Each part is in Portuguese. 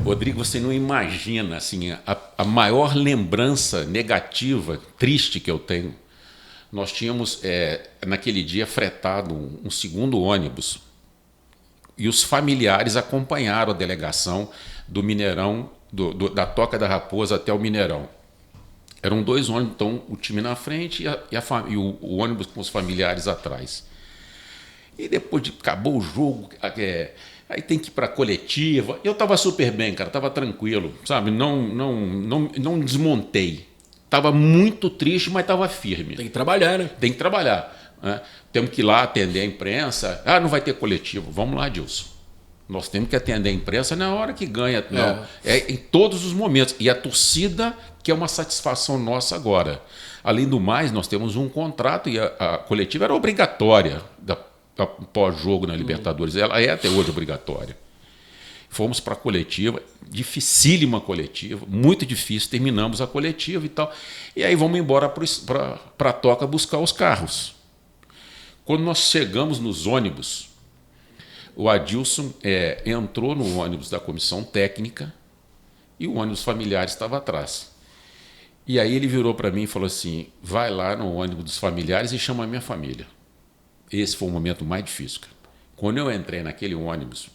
Rodrigo, você não imagina assim, a maior lembrança negativa, triste que eu tenho. Nós tínhamos, naquele dia, fretado um segundo ônibus e os familiares acompanharam a delegação do Mineirão, da Toca da Raposa até o Mineirão. Eram 2 ônibus, então o time na frente e o ônibus com os familiares atrás. E depois acabou o jogo, aí tem que ir para a coletiva. Eu estava super bem, cara, estava tranquilo, sabe? Não desmontei. Estava muito triste, mas estava firme. Tem que trabalhar, né? Tem que trabalhar. Né? Temos que ir lá atender a imprensa. Não vai ter coletivo. Vamos lá, Dilson. Nós temos que atender a imprensa na hora que ganha. Não. É em todos os momentos. E a torcida, que é uma satisfação nossa agora. Além do mais, nós temos um contrato e a coletiva era obrigatória da pós-jogo na Libertadores. Ela é até hoje obrigatória. Fomos para a coletiva, dificílima coletiva, muito difícil, terminamos a coletiva e tal. E aí vamos embora para a Toca buscar os carros. Quando nós chegamos nos ônibus, o Adilson entrou no ônibus da comissão técnica e o ônibus familiar estava atrás. E aí ele virou para mim e falou assim, vai lá no ônibus dos familiares e chama a minha família. Esse foi o momento mais difícil. Quando eu entrei naquele ônibus,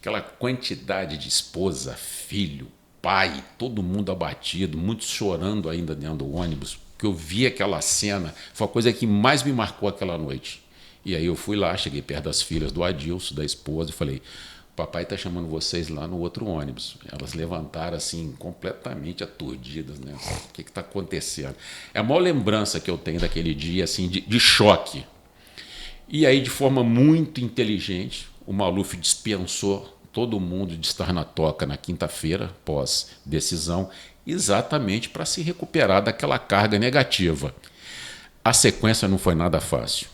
aquela quantidade de esposa, filho, pai, todo mundo abatido, muitos chorando ainda dentro do ônibus, que eu vi aquela cena, foi a coisa que mais me marcou aquela noite. E aí eu fui lá, cheguei perto das filhas do Adilson, da esposa, e falei, papai está chamando vocês lá no outro ônibus. Elas levantaram assim, completamente aturdidas, né? O que está acontecendo? É a maior lembrança que eu tenho daquele dia, assim, de choque. E aí, de forma muito inteligente, o Maluf dispensou todo mundo de estar na Toca na quinta-feira, pós-decisão, exatamente para se recuperar daquela carga negativa. A sequência não foi nada fácil.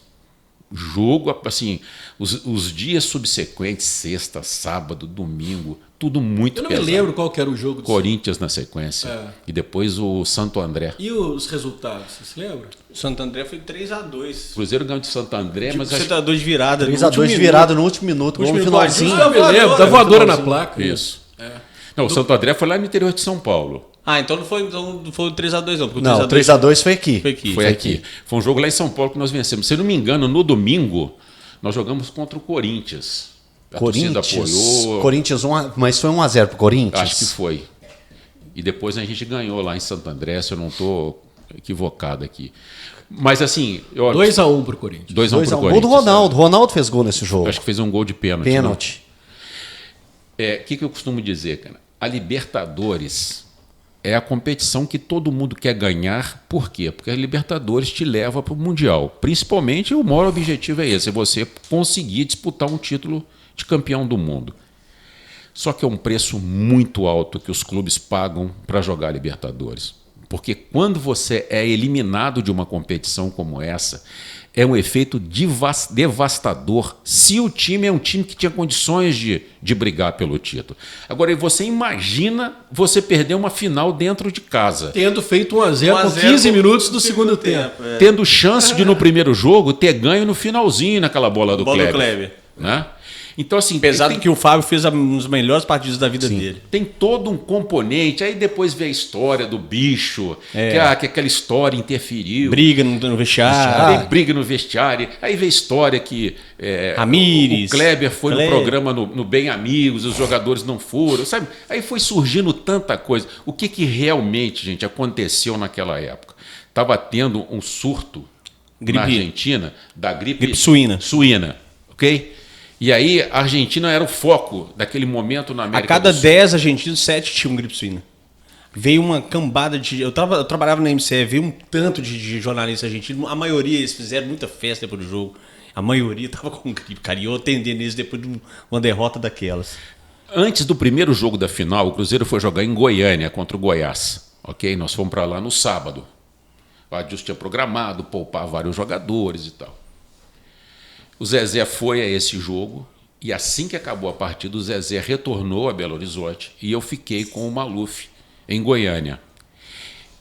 Jogo, assim, os dias subsequentes, sexta, sábado, domingo, tudo muito pesado. Eu não me lembro qual que era o jogo. Corinthians na sequência. E depois o Santo André. E os resultados, você se lembra? O Santo André foi 3-2. Cruzeiro ganhou de Santo André, mas... 3-2 de virada. 3-2 de virada no último minuto. No finalzinho. Eu me lembro, da voadora na placa. Isso. Não, o Santo André foi lá no interior de São Paulo. Então não foi o 3-2 não. Não, o 3-2 foi aqui. Foi aqui. Foi um jogo lá em São Paulo que nós vencemos. Se não me engano, no domingo, nós jogamos contra o Corinthians. A torcida apoiou. Corinthians, mas foi 1-0 pro Corinthians? Acho que foi. E depois a gente ganhou lá em Santo André, se eu não estou equivocado aqui. Mas assim... 2-1 pro Corinthians. 2-1 pro Corinthians. Gol do Ronaldo. Ronaldo fez gol nesse jogo. Acho que fez um gol de pênalti. Pênalti. O que eu costumo dizer, cara? A Libertadores é a competição que todo mundo quer ganhar. Por quê? Porque a Libertadores te leva para o Mundial. Principalmente, o maior objetivo é esse, é você conseguir disputar um título de campeão do mundo. Só que é um preço muito alto que os clubes pagam para jogar Libertadores. Porque quando você é eliminado de uma competição como essa, é um efeito devastador se o time é um time que tinha condições de brigar pelo título. Agora, você imagina você perder uma final dentro de casa. Tendo feito 1-0 com 15 minutos do segundo tempo. Tendo chance de, no primeiro jogo, ter ganho no finalzinho naquela bola do Kleber. Né? Então, assim, pesado que o Fábio fez um dos melhores partidos da vida dele. Tem todo um componente. Aí depois vê a história do bicho, que aquela história interferiu. Briga no vestiário. Briga no vestiário. Aí vê a história que Ramires, o Kleber foi no programa no Bem Amigos, os jogadores não foram. Sabe? Aí foi surgindo tanta coisa. O que realmente, gente, aconteceu naquela época? Estava tendo um surto na Argentina da gripe suína. Ok? E aí a Argentina era o foco daquele momento na América do Sul. A cada 10 argentinos, 7 tinham gripe suína. Veio uma cambada de... Eu trabalhava na MCE, veio um tanto de jornalistas argentinos. A maioria, eles fizeram muita festa depois do jogo. A maioria estava com gripe, cara. E eu atendendo eles depois de uma derrota daquelas. Antes do primeiro jogo da final, o Cruzeiro foi jogar em Goiânia contra o Goiás. Ok? Nós fomos para lá no sábado. O Adilson tinha programado, poupar vários jogadores e tal. O Zezé foi a esse jogo e assim que acabou a partida, o Zezé retornou a Belo Horizonte e eu fiquei com o Maluf em Goiânia.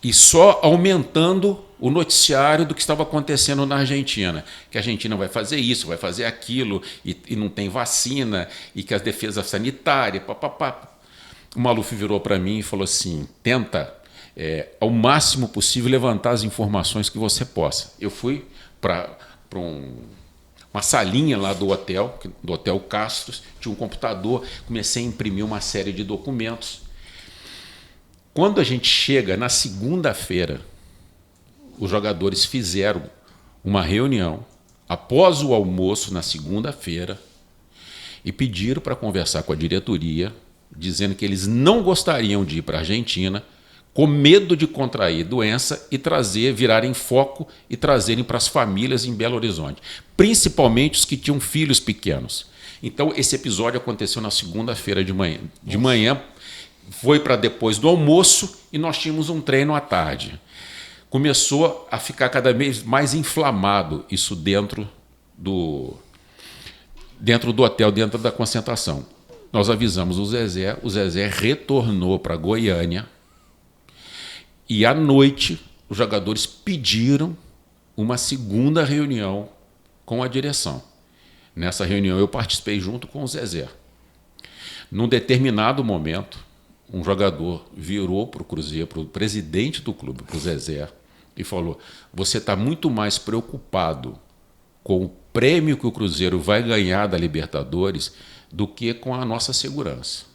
E só aumentando o noticiário do que estava acontecendo na Argentina. Que a Argentina vai fazer isso, vai fazer aquilo, e não tem vacina, e que as defesas sanitárias, papapá. o Maluf virou para mim e falou assim, tenta ao máximo possível levantar as informações que você possa. Eu fui para uma salinha lá do Hotel Castros, tinha um computador, comecei a imprimir uma série de documentos. Quando a gente chega na segunda-feira, os jogadores fizeram uma reunião após o almoço na segunda-feira e pediram para conversar com a diretoria, dizendo que eles não gostariam de ir para a Argentina com medo de contrair doença e virarem foco e trazerem para as famílias em Belo Horizonte, principalmente os que tinham filhos pequenos. Então, esse episódio aconteceu na segunda-feira de manhã. De manhã, foi para depois do almoço e nós tínhamos um treino à tarde. Começou a ficar cada vez mais inflamado isso dentro do hotel, dentro da concentração. Nós avisamos o Zezé retornou para Goiânia e à noite os jogadores pediram uma segunda reunião com a direção. Nessa reunião eu participei junto com o Zezé. Num determinado momento, um jogador virou para o Cruzeiro, para o presidente do clube, para o Zezé, e falou: você está muito mais preocupado com o prêmio que o Cruzeiro vai ganhar da Libertadores do que com a nossa segurança.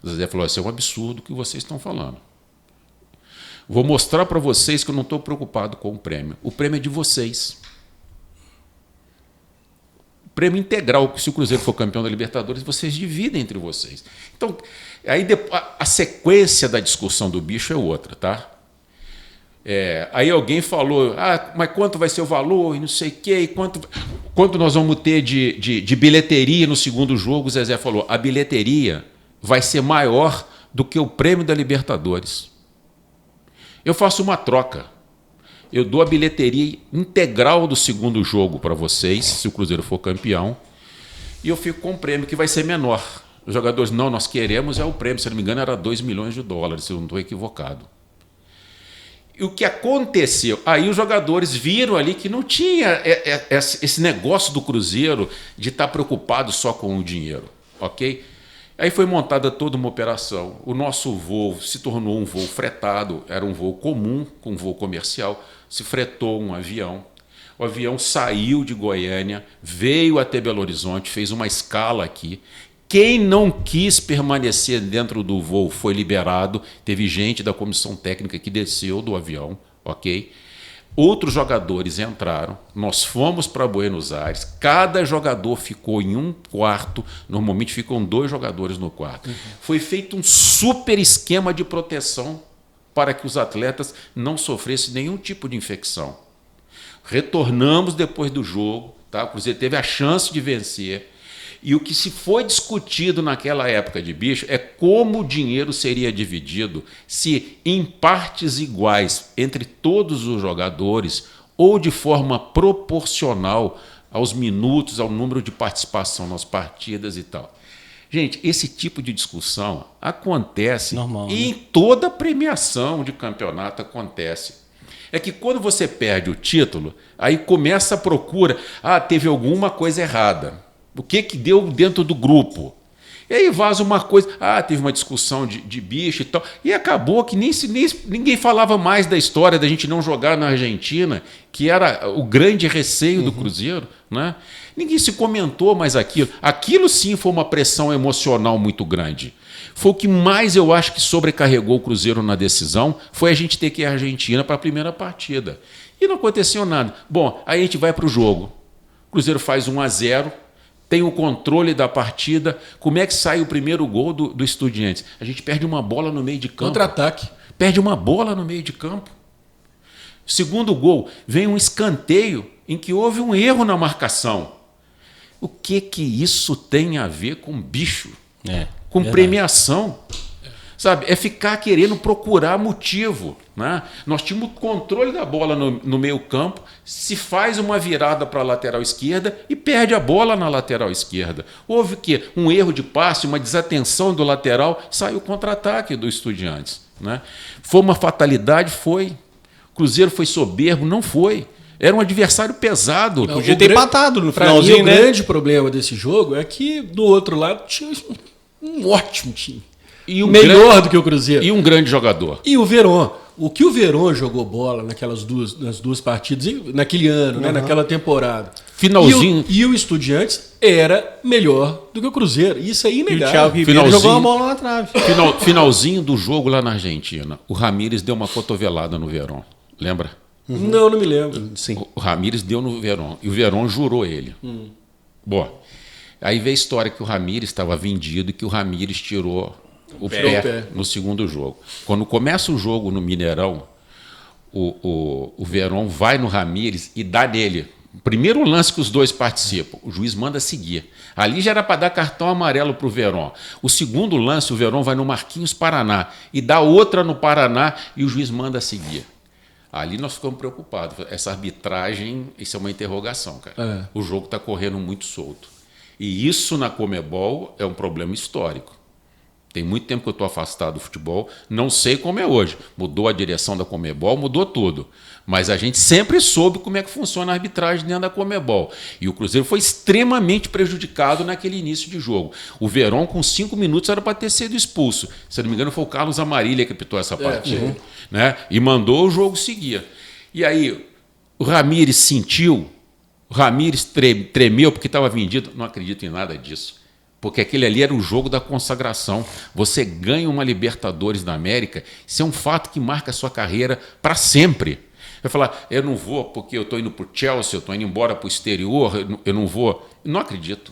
O Zezé falou: isso é um absurdo que vocês estão falando. Vou mostrar para vocês que eu não estou preocupado com o prêmio. O prêmio é de vocês. O prêmio integral, se o Cruzeiro for campeão da Libertadores, vocês dividem entre vocês. Então, aí a sequência da discussão do bicho é outra, tá? Aí alguém falou: mas quanto vai ser o valor e não sei o quê, e quanto nós vamos ter de bilheteria no segundo jogo? O Zezé falou: a bilheteria vai ser maior do que o prêmio da Libertadores. Eu faço uma troca. Eu dou a bilheteria integral do segundo jogo para vocês, se o Cruzeiro for campeão, e eu fico com um prêmio que vai ser menor. Os jogadores: não, nós queremos o prêmio, se não me engano era $2 milhões, se eu não estou equivocado. E o que aconteceu? Aí os jogadores viram ali que não tinha esse negócio do Cruzeiro de estar preocupado só com o dinheiro, ok? Aí foi montada toda uma operação. O nosso voo se tornou um voo fretado, era um voo comum, com um voo comercial. Se fretou um avião. O avião saiu de Goiânia, veio até Belo Horizonte, fez uma escala aqui. Quem não quis permanecer dentro do voo foi liberado. Teve gente da comissão técnica que desceu do avião, ok? Outros jogadores entraram, nós fomos para Buenos Aires, cada jogador ficou em um quarto, normalmente ficam 2 jogadores no quarto. Foi feito um super esquema de proteção para que os atletas não sofressem nenhum tipo de infecção. Retornamos depois do jogo, tá? O Cruzeiro teve a chance de vencer. E o que se foi discutido naquela época de bicho é como o dinheiro seria dividido, se em partes iguais entre todos os jogadores ou de forma proporcional aos minutos, ao número de participação nas partidas e tal. Gente, esse tipo de discussão acontece em toda premiação de campeonato acontece. É que quando você perde o título, aí começa a procura, teve alguma coisa errada. O que deu dentro do grupo? E aí vaza uma coisa, teve uma discussão de bicho e tal, e acabou que ninguém falava mais da história da gente não jogar na Argentina, que era o grande receio do Cruzeiro, né? Ninguém se comentou mais aquilo. Aquilo sim foi uma pressão emocional muito grande. Foi o que mais eu acho que sobrecarregou o Cruzeiro na decisão, foi a gente ter que ir à Argentina para a primeira partida. E não aconteceu nada. Bom, aí a gente vai para o jogo. O Cruzeiro faz 1-0, tem o controle da partida. Como é que sai o primeiro gol do Estudiantes? A gente perde uma bola no meio de campo. Contra-ataque. Perde uma bola no meio de campo. Segundo gol, vem um escanteio em que houve um erro na marcação. O que isso tem a ver com bicho? Com verdade. Premiação? Sabe? É ficar querendo procurar motivo, né? Nós tínhamos controle da bola no meio campo, se faz uma virada para a lateral esquerda e perde a bola na lateral esquerda. Houve um erro de passe, uma desatenção do lateral, saiu o contra-ataque do Estudiantes, né? Foi uma fatalidade? Foi. O Cruzeiro foi soberbo? Não foi. Era um adversário pesado. Podia ter empatado no finalzinho, né? O grande problema desse jogo é que do outro lado tinha um ótimo time. melhor do que o Cruzeiro. E um grande jogador. E o Verón. O que o Verón jogou bola nas duas partidas, naquele ano, né, naquela temporada. Finalzinho. E o Estudiantes era melhor do que o Cruzeiro. Isso é E o inegável. Thiago Ribeiro jogou uma bola na trave. Finalzinho do jogo lá na Argentina. O Ramírez deu uma cotovelada no Verón. Lembra? Não me lembro. Sim. O Ramírez deu no Verón. E o Verón jurou ele. Bom, aí veio a história que o Ramírez estava vendido e que o Ramírez tirou o pé no segundo jogo. Quando começa o jogo no Mineirão, o Verón vai no Ramírez e dá nele. O primeiro lance que os dois participam, o juiz manda seguir. Ali já era para dar cartão amarelo para o Verón. O segundo lance, o Verón vai no Marquinhos Paraná e dá outra no Paraná e o juiz manda seguir. Ali nós ficamos preocupados. Essa arbitragem, isso é uma interrogação, cara. O jogo está correndo muito solto. E isso na Conmebol é um problema histórico. Tem muito tempo que eu estou afastado do futebol, não sei como é hoje. Mudou a direção da Conmebol, mudou tudo. Mas a gente sempre soube como é que funciona a arbitragem dentro da Conmebol. E o Cruzeiro foi extremamente prejudicado naquele início de jogo. O Verón, com 5 minutos, era para ter sido expulso. Se não me engano, foi o Carlos Amarília que apitou essa partida. Né? E mandou o jogo seguir. E aí, o Ramírez sentiu, o Ramírez tremeu porque estava vendido. Não acredito em nada disso. Porque aquele ali era o jogo da consagração. Você ganha uma Libertadores da América, isso é um fato que marca a sua carreira para sempre. Vai falar, eu não vou porque eu estou indo para o Chelsea, eu estou indo embora para o exterior, eu não vou. Não acredito.